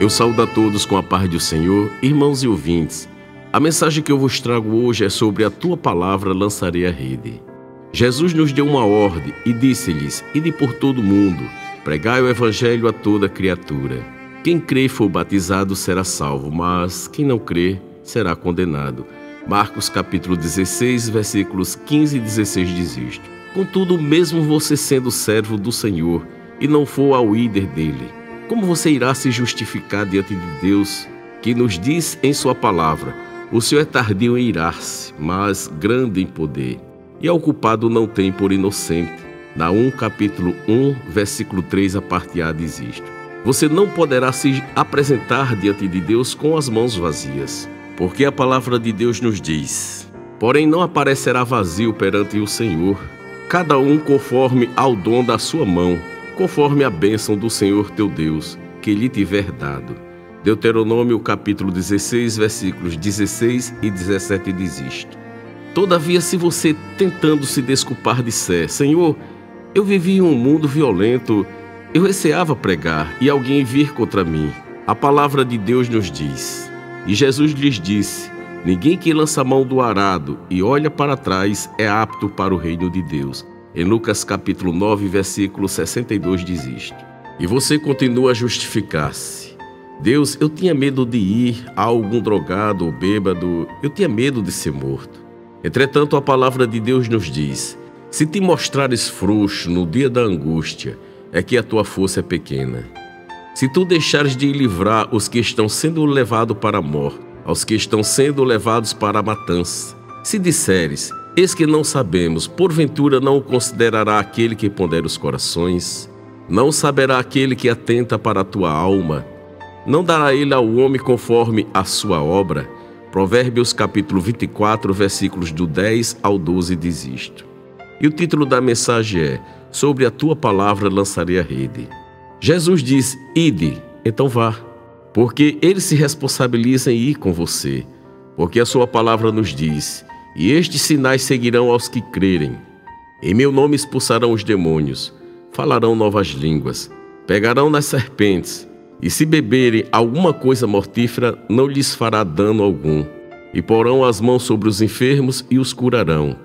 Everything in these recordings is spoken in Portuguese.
Eu saúdo a todos com a paz do Senhor, irmãos e ouvintes. A mensagem que eu vos trago hoje é sobre a tua palavra lançarei a rede. Jesus nos deu uma ordem e disse-lhes: ide por todo o mundo, pregai o evangelho a toda criatura. Quem crê e for batizado será salvo, mas quem não crê será condenado. Marcos capítulo 16, versículos 15 e 16 diz isto. Contudo, mesmo você sendo servo do Senhor e não for ao líder dele, como você irá se justificar diante de Deus, que nos diz em sua palavra: o Senhor é tardio em irar-se, mas grande em poder, e ao culpado não tem por inocente. Naum capítulo 1, versículo 3, a parte A diz isto. Você não poderá se apresentar diante de Deus com as mãos vazias, porque a palavra de Deus nos diz: porém não aparecerá vazio perante o Senhor, cada um conforme ao dom da sua mão, conforme a bênção do Senhor teu Deus, que lhe tiver dado. Deuteronômio capítulo 16, versículos 16 e 17 diz isto. Todavia, se você, tentando se desculpar, disser: Senhor, eu vivi em um mundo violento, eu receava pregar e alguém vir contra mim, a palavra de Deus nos diz. E Jesus lhes disse: ninguém que lança a mão do arado e olha para trás é apto para o reino de Deus. Em Lucas capítulo 9, versículo 62 diz isto. E você continua a justificar-se. Deus, eu tinha medo de ir a algum drogado ou bêbado, eu tinha medo de ser morto. Entretanto, a palavra de Deus nos diz: se te mostrares frouxo no dia da angústia, é que a tua força é pequena. Se tu deixares de livrar os que estão sendo levados para a morte, aos que estão sendo levados para a matança, se disseres: eis que não sabemos, porventura não o considerará aquele que pondera os corações? Não saberá aquele que atenta para a tua alma? Não dará ele ao homem conforme a sua obra? Provérbios capítulo 24, versículos do 10 ao 12 diz isto. E o título da mensagem é: sobre a tua palavra lançarei a rede. Jesus diz: ide, então vá, porque ele se responsabiliza em ir com você, porque a sua palavra nos diz: e estes sinais seguirão aos que crerem. Em meu nome expulsarão os demônios, falarão novas línguas, pegarão nas serpentes, e se beberem alguma coisa mortífera, não lhes fará dano algum. E porão as mãos sobre os enfermos e os curarão.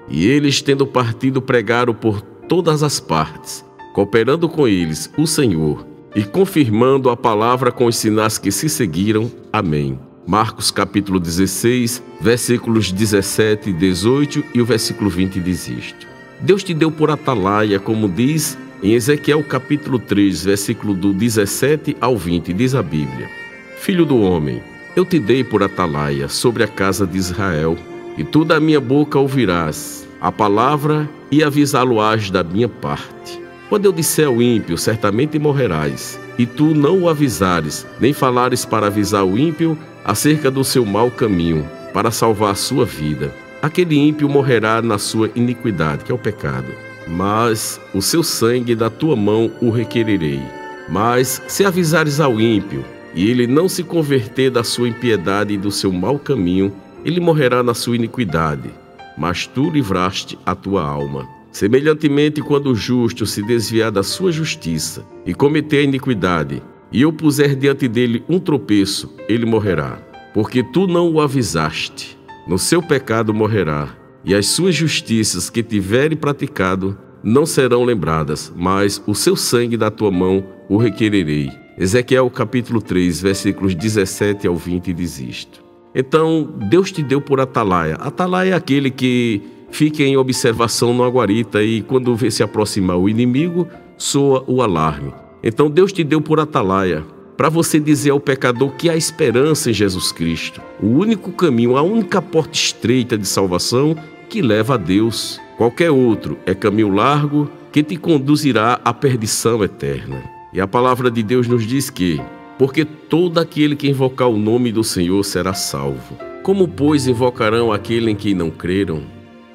E eles, tendo partido, pregaram por todas as partes, cooperando com eles o Senhor, e confirmando a palavra com os sinais que se seguiram. Amém. Marcos capítulo 16, versículos 17 e 18 e o versículo 20 diz isto. Deus te deu por atalaia, como diz em Ezequiel capítulo 3, versículo do 17 ao 20, diz a Bíblia: Filho do homem, eu te dei por atalaia sobre a casa de Israel, e tu da minha boca ouvirás a palavra e avisá-lo-ás da minha parte. Quando eu disser ao ímpio, certamente morrerás, e tu não o avisares, nem falares para avisar o ímpio acerca do seu mau caminho, para salvar a sua vida, aquele ímpio morrerá na sua iniquidade, que é o pecado. Mas o seu sangue da tua mão o requererei. Mas se avisares ao ímpio, e ele não se converter da sua impiedade e do seu mau caminho, ele morrerá na sua iniquidade, mas tu livraste a tua alma. Semelhantemente, quando o justo se desviar da sua justiça e cometer a iniquidade, e eu puser diante dele um tropeço, ele morrerá, porque tu não o avisaste. No seu pecado morrerá, e as suas justiças que tiverem praticado não serão lembradas, mas o seu sangue da tua mão o requererei. Ezequiel capítulo 3, versículos 17 ao 20 diz isto. Então, Deus te deu por atalaia. Atalaia é aquele que fica em observação na guarita e quando vê se aproximar o inimigo, soa o alarme. Então Deus te deu por atalaia, para você dizer ao pecador que há esperança em Jesus Cristo, o único caminho, a única porta estreita de salvação que leva a Deus. Qualquer outro é caminho largo que te conduzirá à perdição eterna. E a palavra de Deus nos diz que: porque todo aquele que invocar o nome do Senhor será salvo. Como, pois, invocarão aquele em quem não creram?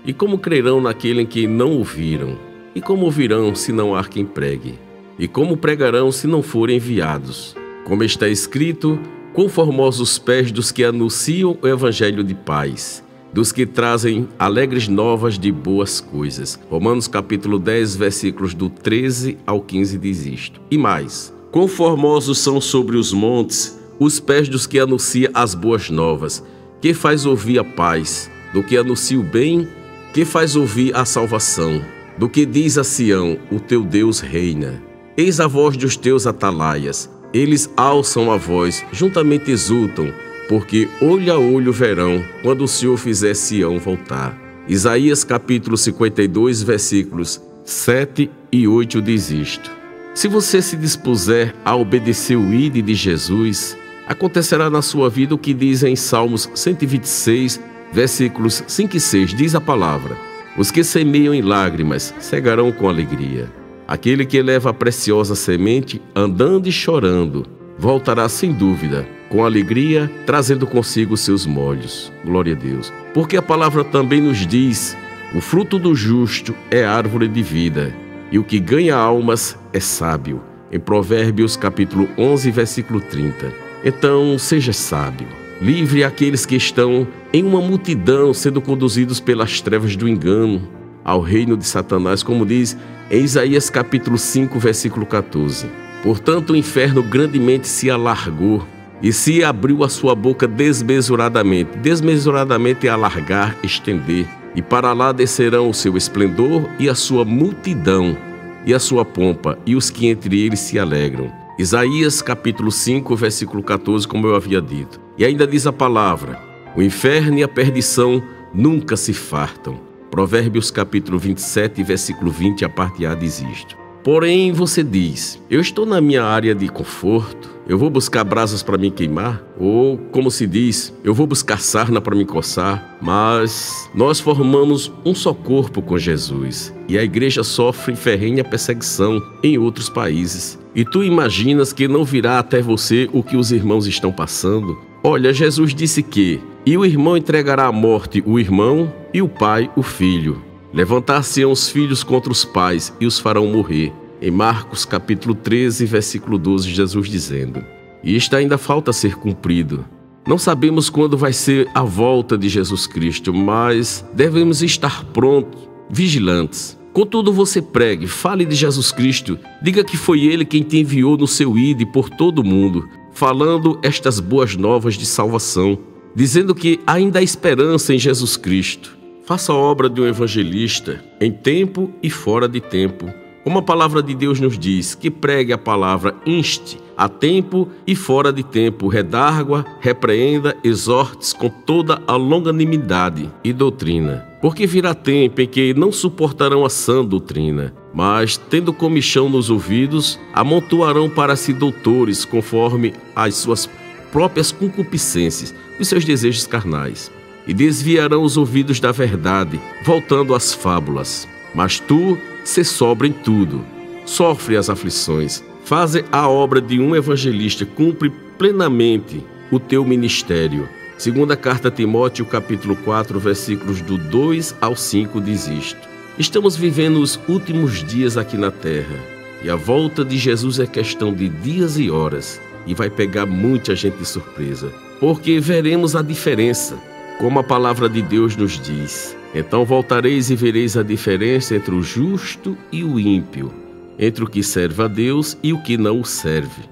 E como crerão naquele em quem não ouviram? E como ouvirão se não há quem pregue? E como pregarão se não forem enviados? Como está escrito: quão formosos os pés dos que anunciam o evangelho de paz, dos que trazem alegres novas de boas coisas. Romanos capítulo 10, versículos do 13 ao 15 diz isto. E mais: Quão formosos são sobre os montes os pés dos que anunciam as boas novas, que faz ouvir a paz, do que anuncia o bem, que faz ouvir a salvação, do que diz a Sião, o teu Deus reina. Eis a voz dos teus atalaias, eles alçam a voz, juntamente exultam, porque olho a olho verão, quando o Senhor fizer Sião voltar. Isaías capítulo 52, versículos 7 e 8 diz isto: se você se dispuser a obedecer o ide de Jesus, acontecerá na sua vida o que diz em Salmos 126, versículos 5 e 6, diz a palavra: os que semeiam em lágrimas cegarão com alegria. Aquele que leva a preciosa semente, andando e chorando, voltará sem dúvida, com alegria, trazendo consigo seus molhos. Glória a Deus. Porque a palavra também nos diz: o fruto do justo é árvore de vida, e o que ganha almas é sábio. Em Provérbios capítulo 11, versículo 30. Então, seja sábio. Livre aqueles que estão em uma multidão sendo conduzidos pelas trevas do engano ao reino de Satanás, como diz em Isaías capítulo 5, versículo 14. Portanto, o inferno grandemente se alargou e se abriu a sua boca desmesuradamente. Desmesuradamente é alargar, estender. E para lá descerão o seu esplendor e a sua multidão e a sua pompa, e os que entre eles se alegram. Isaías capítulo 5, versículo 14, como eu havia dito. E ainda diz a palavra: o inferno e a perdição nunca se fartam. Provérbios capítulo 27, versículo 20, a parte A diz isto. Porém, você diz: eu estou na minha área de conforto, eu vou buscar brasas para me queimar, ou, como se diz, eu vou buscar sarna para me coçar. Mas nós formamos um só corpo com Jesus, e a igreja sofre ferrenha perseguição em outros países. E tu imaginas que não virá até você o que os irmãos estão passando? Olha, Jesus disse que: e o irmão entregará à morte o irmão, e o pai o filho. Levantar-se-ão os filhos contra os pais, e os farão morrer. Em Marcos capítulo 13, versículo 12, Jesus dizendo: e isto ainda falta ser cumprido. Não sabemos quando vai ser a volta de Jesus Cristo, mas devemos estar prontos, vigilantes. Contudo, você pregue, fale de Jesus Cristo, diga que foi Ele quem te enviou no seu ide por todo o mundo, falando estas boas novas de salvação, dizendo que ainda há esperança em Jesus Cristo. Faça a obra de um evangelista em tempo e fora de tempo. Como a palavra de Deus nos diz, que pregue a palavra, inste a tempo e fora de tempo, redargua, repreenda, exortes com toda a longanimidade e doutrina. Porque virá tempo em que não suportarão a sã doutrina, mas, tendo comichão nos ouvidos, amontoarão para si doutores, conforme as suas próprias concupiscências, os seus desejos carnais, e desviarão os ouvidos da verdade, voltando às fábulas. Mas tu, sê sóbrio em tudo, sofre as aflições, faze a obra de um evangelista, cumpre plenamente o teu ministério. Segunda carta a Timóteo, capítulo 4, versículos do 2 ao 5 diz isto: estamos vivendo os últimos dias aqui na terra, e a volta de Jesus é questão de dias e horas, e vai pegar muita gente de surpresa, porque veremos a diferença, como a palavra de Deus nos diz. Então voltareis e vereis a diferença entre o justo e o ímpio, entre o que serve a Deus e o que não o serve.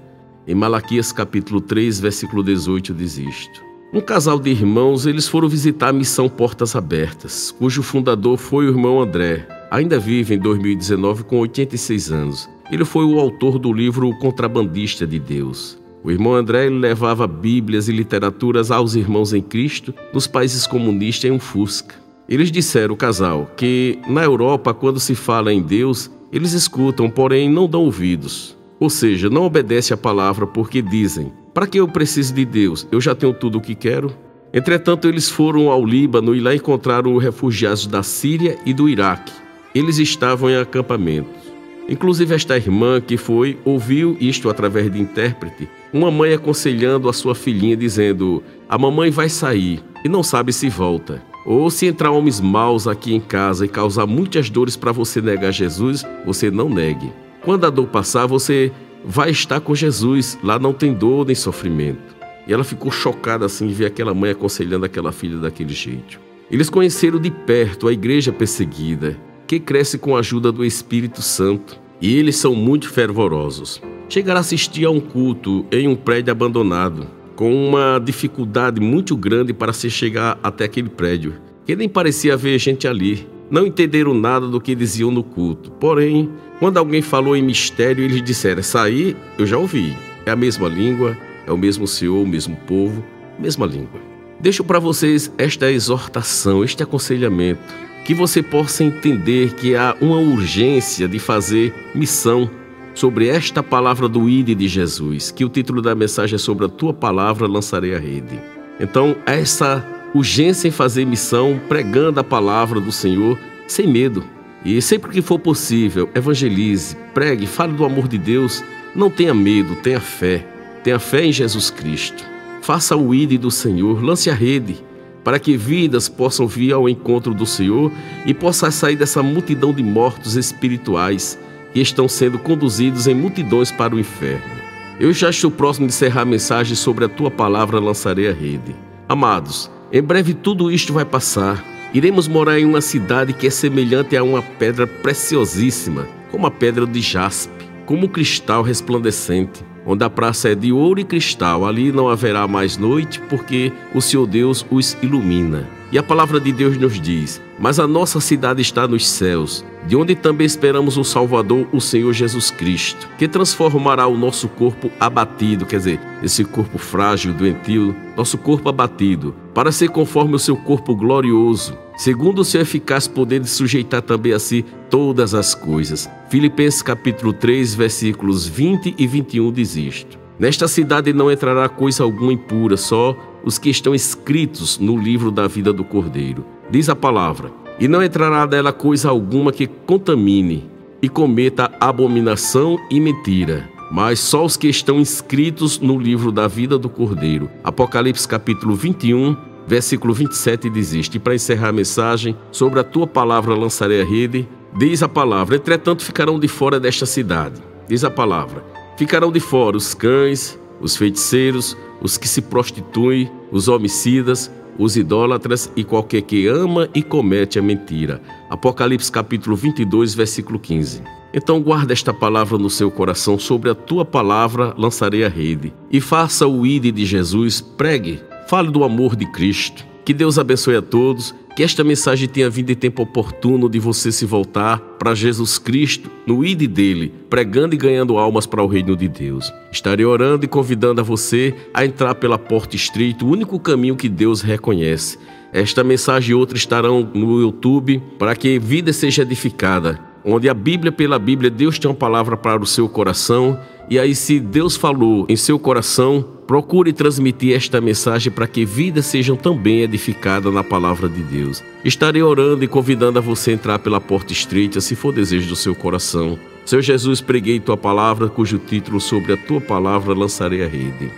Em Malaquias capítulo 3, versículo 18 diz isto: um casal de irmãos, eles foram visitar a missão Portas Abertas, cujo fundador foi o irmão André. Ainda vive em 2019 com 86 anos. Ele foi o autor do livro O Contrabandista de Deus. O irmão André ele levava bíblias e literaturas aos irmãos em Cristo nos países comunistas em um Fusca. Eles disseram, o casal, que na Europa, quando se fala em Deus, eles escutam, porém não dão ouvidos. Ou seja, não obedecem à palavra porque dizem: para que eu preciso de Deus? Eu já tenho tudo o que quero. Entretanto, eles foram ao Líbano e lá encontraram refugiados da Síria e do Iraque. Eles estavam em acampamentos. Inclusive esta irmã que foi, ouviu isto através de intérprete, uma mãe aconselhando a sua filhinha, dizendo: a mamãe vai sair e não sabe se volta. Ou se entrar homens maus aqui em casa e causar muitas dores para você negar Jesus, você não negue. Quando a dor passar, você vai estar com Jesus, lá não tem dor nem sofrimento. E ela ficou chocada assim de ver aquela mãe aconselhando aquela filha daquele jeito. Eles conheceram de perto a igreja perseguida, que cresce com a ajuda do Espírito Santo, e eles são muito fervorosos. chegar a assistir a um culto em um prédio abandonado, com uma dificuldade muito grande para se chegar até aquele prédio, que nem parecia haver gente ali. Não entenderam nada do que diziam no culto. Porém, quando alguém falou em mistério, eles disseram: essa aí eu já ouvi. É a mesma língua, é o mesmo Senhor, o mesmo povo, mesma língua. Deixo para vocês esta exortação, este aconselhamento, que você possa entender que há uma urgência de fazer missão sobre esta palavra do Ide de Jesus, que o título da mensagem é sobre a tua palavra lançarei a rede. Então, essa urgência em fazer missão, pregando a palavra do Senhor sem medo. E sempre que for possível, evangelize, pregue, fale do amor de Deus. Não tenha medo, tenha fé em Jesus Cristo. Faça o Ide do Senhor, lance a rede, para que vidas possam vir ao encontro do Senhor e possa sair dessa multidão de mortos espirituais que estão sendo conduzidos em multidões para o inferno. Eu já estou próximo de encerrar a mensagem sobre a tua palavra lançarei a rede. Amados, em breve tudo isto vai passar. Iremos morar em uma cidade que é semelhante a uma pedra preciosíssima, como a pedra de jaspe, como um cristal resplandecente, onde a praça é de ouro e cristal. Ali não haverá mais noite, porque o Senhor Deus os ilumina. E a palavra de Deus nos diz: mas a nossa cidade está nos céus, de onde também esperamos o Salvador, o Senhor Jesus Cristo, que transformará o nosso corpo abatido, quer dizer, esse corpo frágil, doentio, nosso corpo abatido, para ser conforme o seu corpo glorioso, segundo o seu eficaz poder de sujeitar também a si todas as coisas. Filipenses capítulo 3, versículos 20 e 21 diz isto: nesta cidade não entrará coisa alguma impura, só os que estão escritos no livro da vida do Cordeiro. Diz a palavra: e não entrará dela coisa alguma que contamine e cometa abominação e mentira, mas só os que estão inscritos no livro da vida do Cordeiro. Apocalipse capítulo 21, versículo 27 diz isto. E para encerrar a mensagem, sobre a tua palavra lançarei a rede, diz a palavra: entretanto ficarão de fora desta cidade. Diz a palavra: ficarão de fora os cães, os feiticeiros, os que se prostituem, os homicidas, os idólatras e qualquer que ama e comete a mentira. Apocalipse capítulo 22, versículo 15. Então guarda esta palavra no seu coração: sobre a tua palavra lançarei a rede. E faça o Ide de Jesus, pregue, fale do amor de Cristo. Que Deus abençoe a todos, que esta mensagem tenha vindo em tempo oportuno de você se voltar para Jesus Cristo, no Ide dele, pregando e ganhando almas para o reino de Deus. Estarei orando e convidando a você a entrar pela porta estreita, o único caminho que Deus reconhece. Esta mensagem e outras estarão no YouTube para que vida seja edificada, onde a Bíblia, pela Bíblia, Deus tem uma palavra para o seu coração. E aí, se Deus falou em seu coração, procure transmitir esta mensagem para que vidas sejam também edificadas na palavra de Deus. Estarei orando e convidando a você a entrar pela porta estreita, se for desejo do seu coração. Senhor Jesus, preguei tua palavra, cujo título: sobre a tua palavra lançarei a rede.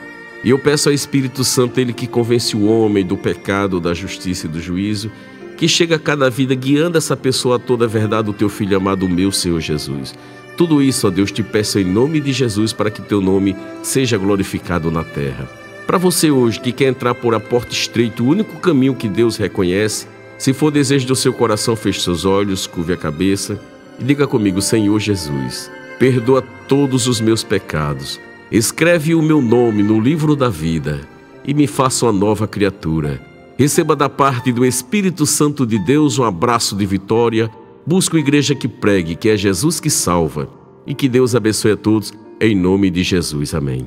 E eu peço ao Espírito Santo, ele que convence o homem do pecado, da justiça e do juízo, que chega a cada vida guiando essa pessoa a toda a verdade do teu Filho amado, meu Senhor Jesus. Tudo isso, ó Deus, te peço em nome de Jesus, para que teu nome seja glorificado na terra. Para você hoje que quer entrar por a porta estreita, o único caminho que Deus reconhece, se for desejo do seu coração, feche seus olhos, curve a cabeça e diga comigo: Senhor Jesus, perdoa todos os meus pecados, escreve o meu nome no livro da vida e me faça uma nova criatura. Receba da parte do Espírito Santo de Deus um abraço de vitória. Busco igreja que pregue, que é Jesus que salva. E que Deus abençoe a todos, em nome de Jesus. Amém.